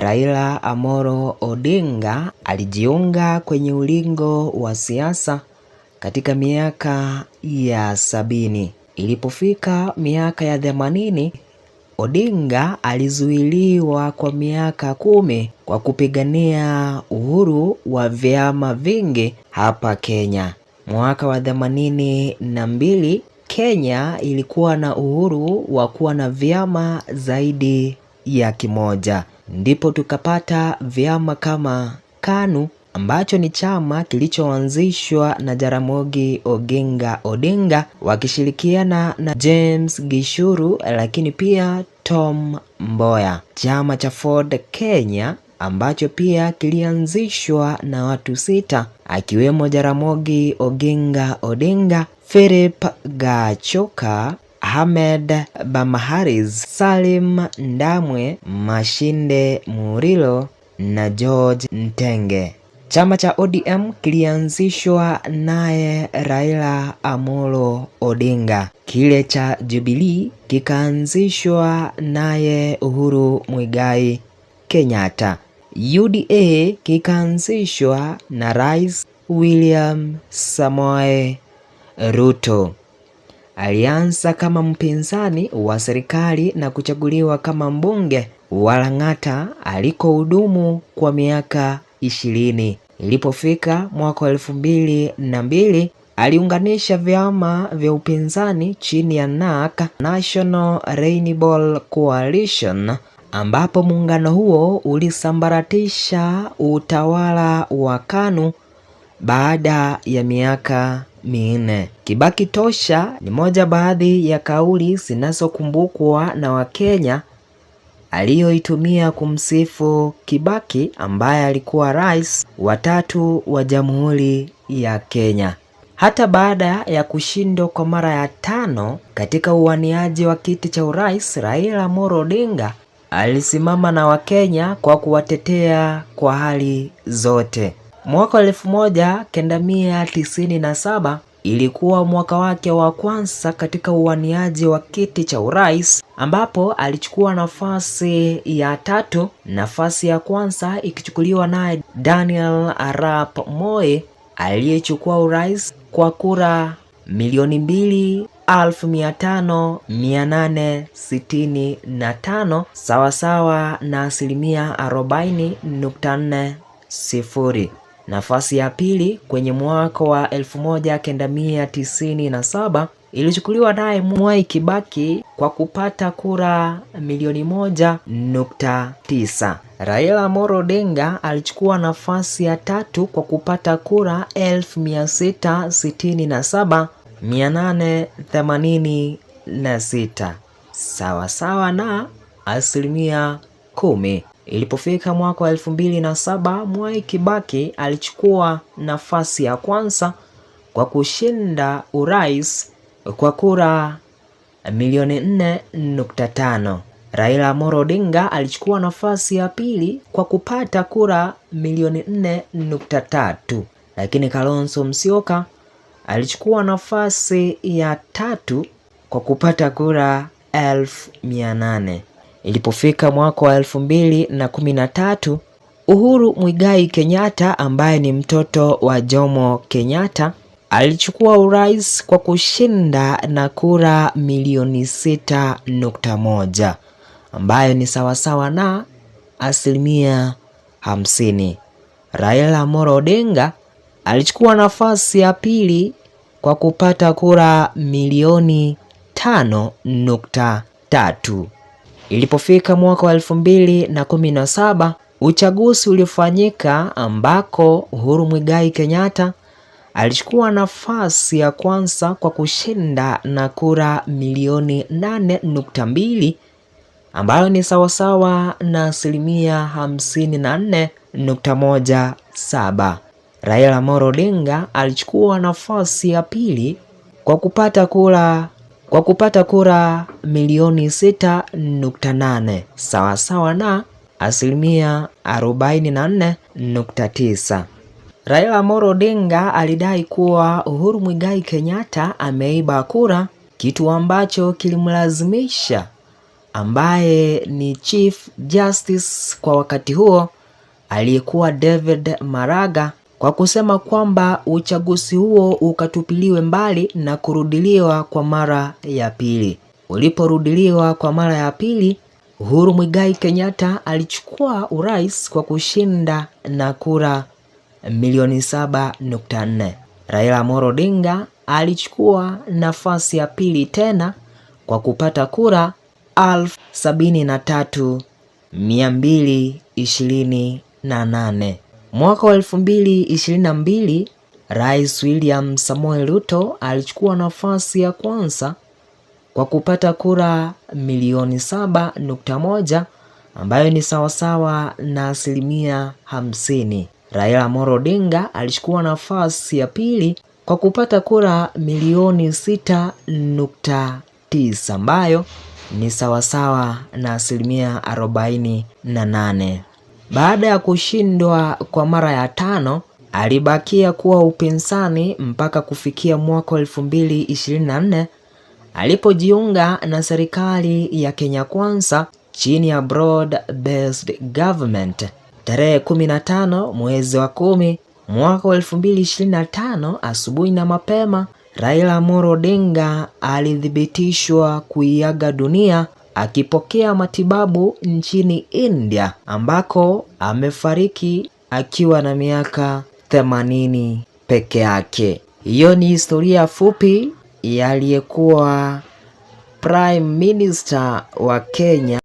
Raila Amolo Odinga alijiunga kwenye ulingo wa siasa katika miaka ya 70. Ilipofika miaka ya 80, Odinga alizuiliwa kwa miaka 10 kwa kupigania uhuru wa vyama vingi hapa Kenya. Mwaka wa 82, Kenya ilikuwa na uhuru wa kuwa na vyama zaidi ya kimoja. Ndipo tukapata vyama kama KANU ambacho ni chama kilichoanzishwa na Jaramogi Oginga Odinga wakishirikiana na James Gishuru, lakini pia Tom Mboya. Chama cha Ford Kenya ambacho pia kilianzishwa na watu 6 akiwemo Jaramogi Oginga Odinga, Philip Gachoka, Ahmed Bamaharis, Salim Ndamwe, Mashinde Murilo na George Ntenge. Chama cha ODM kilianzishwa naye Raila Amolo Odinga. Kile cha Jubilee kikaanzishwa naye Uhuru Muigai Kenyatta. UDA kikaanzishwa na Rais William Samoei Ruto. Alianza kama mpinzani wa serikali na kuchaguliwa kama mbunge wa Lang'ata alikohudumu kwa miaka 20. Ilipofika mwaka 2002, aliunganisha vyama vya upinzani chini ya NARC, National Rainbow Coalition, ambapo muungano huo ulisambaratisha utawala wa KANU baada ya miaka 4. Kibaki tosha ni moja baadhi ya kauli zinazokumbukwa na Wakenya aliyoitumia kumsifu Kibaki ambaye alikuwa rais wa 3 wa Jamhuri ya Kenya. Hata baada ya kushindwa kwa mara ya 5 katika uwaniaji wa kiti cha urais, Raila Amolo Odinga alisimama na Wakenya kwa kuwatetea kwa hali zote. Mwaka 1997 ilikuwa mwaka wake wa kwanza katika uwaniaji wa kiti cha urais, ambapo alichukua nafasi ya 3, nafasi ya kwanza ikichukuliwa naye Daniel Arap Moi aliyechukua urais kwa kura 2,500,865 sawasawa na 40.40%. Nafasi ya pili kwenye mwaka wa 1997 ilichukuliwa naye Mwai Kibaki kwa kupata kura 1,900,000. Raila Amolo Odinga alichukua nafasi ya 3 kwa kupata kura 666,886 sawasawa na 10%. Ilipofika mwaka wa 2007, Mwai Kibaki alichukua nafasi ya kwanza kwa kushinda urais kwa kura 4,500,000. Raila Amolo Odinga alichukua nafasi ya pili kwa kupata kura 4,300,000, lakini Kalonzo Musyoka alichukua nafasi ya 3 kwa kupata kura 1,800. Ilipofika mwaka wa 2013, Uhuru Muigai Kenyatta ambaye ni mtoto wa Jomo Kenyatta alichukua urais kwa kushinda na kura 6,100,000 ambayo ni sawasawa na 50%. Raila Amolo Odinga alichukua nafasi ya pili kwa kupata kura 5,300,000. Ilipofika mwaka wa 2017, uchaguzi ulifanyika ambako Uhuru Muigai Kenyatta alichukua nafasi ya kwanza kwa kushinda na kura 8,200,000 ambayo ni sawasawa na 54.17. Raila Amolo Odinga alichukua nafasi ya pili kwa kupata kura 6,800,000 sawasawa na 44.9%. Raila Amolo Odinga alidai kuwa Uhuru Muigai Kenyatta ameiba kura, kitu ambacho kilimlazimisha ambaye ni Chief Justice kwa wakati huo aliyekuwa David Maraga, kwa kusema kwamba uchaguzi huo ukatupiliwe mbali na kurudiliwa kwa mara ya pili. Uliporudiliwa kwa mara ya pili, Uhuru Muigai Kenyatta alichukua urais kwa kushinda na kura milioni 7.4. Raila Amolo Odinga alichukua nafasi ya pili tena kwa kupata kura 73,228. Mwaka wa 2022, Rais William Samoei Ruto alichukua nafasi ya kwanza kwa kupata kura milioni 7.1, ambayo ni sawasawa na 50%. Raila Amolo Odinga alichukua nafasi ya pili kwa kupata kura milioni 6.9, ambayo ni sawasawa na 48%. Baada ya kushindwa kwa mara ya tano, alibakia kuwa upinzani mpaka kufikia mwaka 2024 alipojiunga na serikali ya Kenya Kwanza chini ya Broad Based Government. Tarehe 15 mwezi wa 10 mwaka 2025 asubuhi na mapema, Raila Amolo Odinga alithibitishwa kuiaga dunia akipokea matibabu nchini India, ambako amefariki akiwa na miaka 80 peke yake. Hiyo ni historia fupi ya aliyekuwa Prime Minister wa Kenya